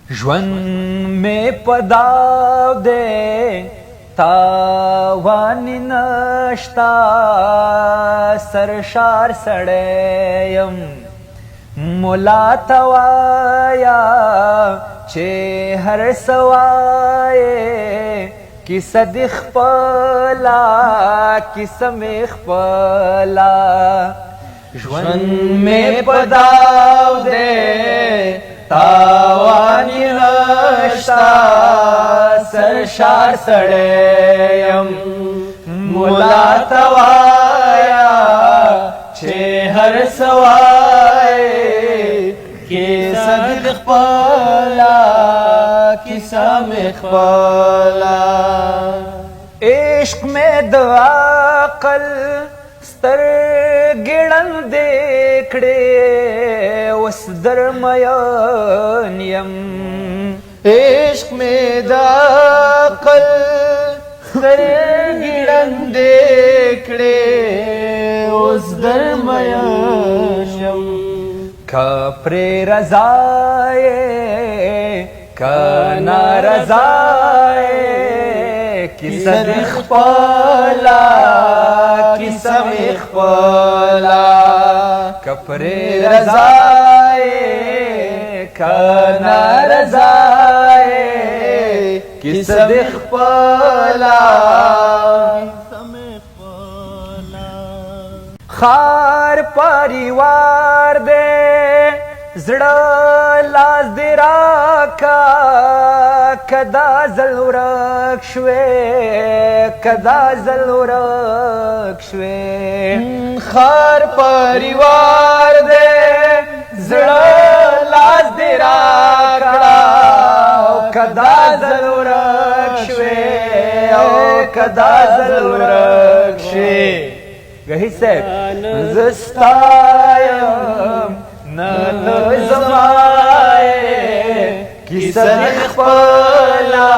ژوند مې په داو دی تاوان نشتا سرشار سړی یم ملا ته وایا چې هر څه وایې کیسه دې خپله کیسه مې خپله ژوند مې په داو دی تاوان نشتا سرشار سړی یم ملا ته وایا چې هر څه وایې کیسه دې خپله کیسه مې خپله عشق مې د عقل سترګې ړندې کړې اوس درمیان یم عشق مې د عقل سترګې ړندې کړې اوس درمیان یم که پرې رضا یې که نارضا یې کیسه دې خپله کیسه مې خپله که پرې رضا یې که نارضا یې کیسه دې خپله خار پریوار دې زړه لاس دې راکا کدا زل ورک شوې کدا زل ورک شوې خار پریوار دې زړه لاس دې راکړه کدا زل ورک شوې او کدا زل ورک شوې گهی صاحب زستایم نه ته زما کیسه مې خپله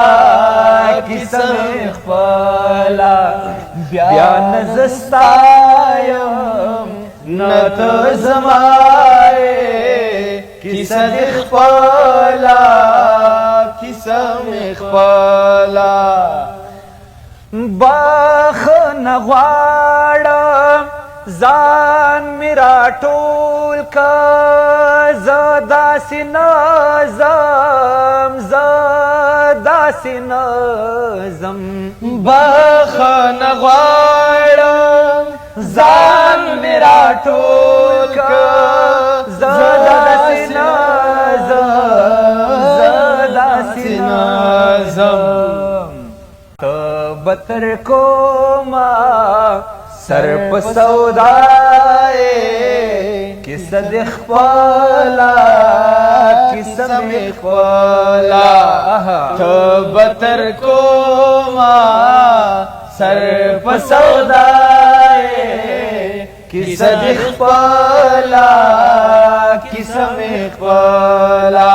کیسه مې خپله بیا نه زه ستایم نه ته زما کیسه دې خپله کیسه مې خپله بخښنه غواړم ځان مې راټول که زه داسې نه ځم زه داسې نه ځم بخښنه غواړم ځان مې راټول که زه داسې نه ځم زه داسې نه ځم ته به تر کومه سر په سودا یې کیسه دې خپله کیسه مې خپله ته به تر کومه سر په سودا یې کیسه دې خپله کیسه مې خپله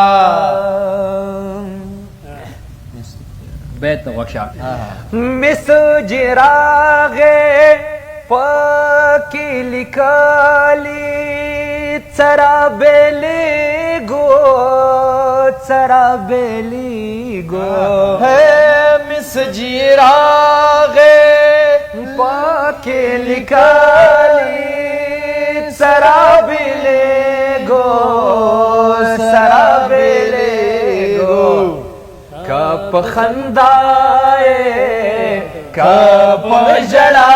بیت غوښه مسج راغې پکې لیکلي څرابې لیږو څرابې لیږو مسج راغې پکې لیکلي څرابې لیږو څرابې لیږو که په خندا یې که په ژړا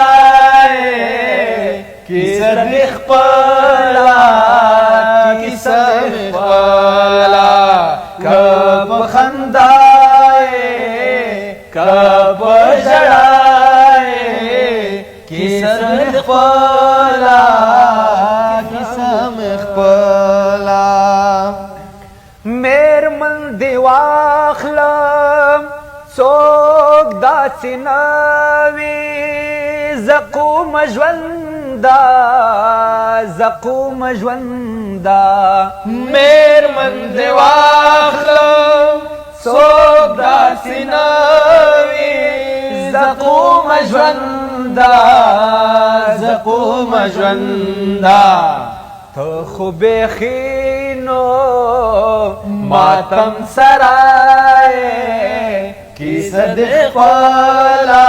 کیسه دې خپله کیسه مې خپله که په خندا یې که په ژړا کیسه دې خپله کیسه مې خپله میرمن دې واخلم څوک داسې نه وي زقوم ژونده زقوم ژونده میرمن دې واخلم څوک داسې نه وي زقوم ژونده زقوم ژونده ته خو بیخي خینو ماتم سرائے کیسه د خپلا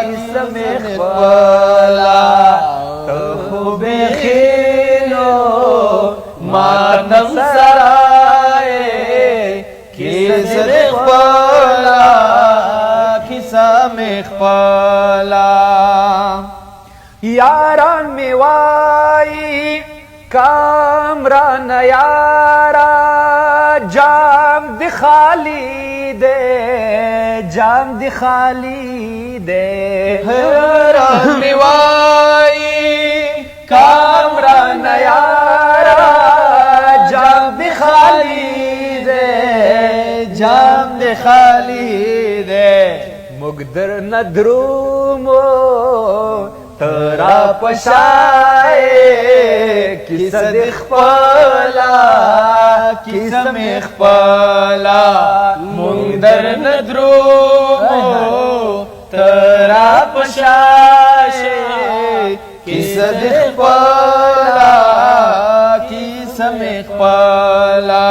کیسه می خپلا ته خو به خینو ماتم سرائے کیسه د خپلا کیسه می خپلا یاران می وای کامران یارا جام دی خالی دے جام دی خالی دے یاران می وای کامران یارا جام دی خالی دے جام دی خالی دے مقدر ندرومو ترا پشائے کیسه د خپلا کیسه می خپلا مونږ در ندرومو ترا پشائے کیسه د خپلا کیسه می خپلا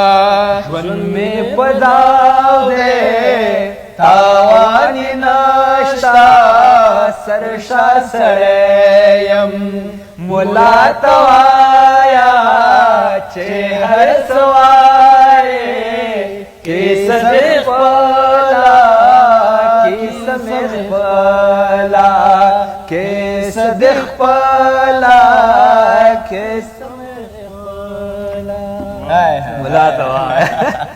ژوند می پداو دے تاوانی نشتا سرشا سریم مولا توایا چه هر سوارے کیسه د خپلا کیسه می خپلا کیسه د خپلا کیسه می خپلا مولا توایا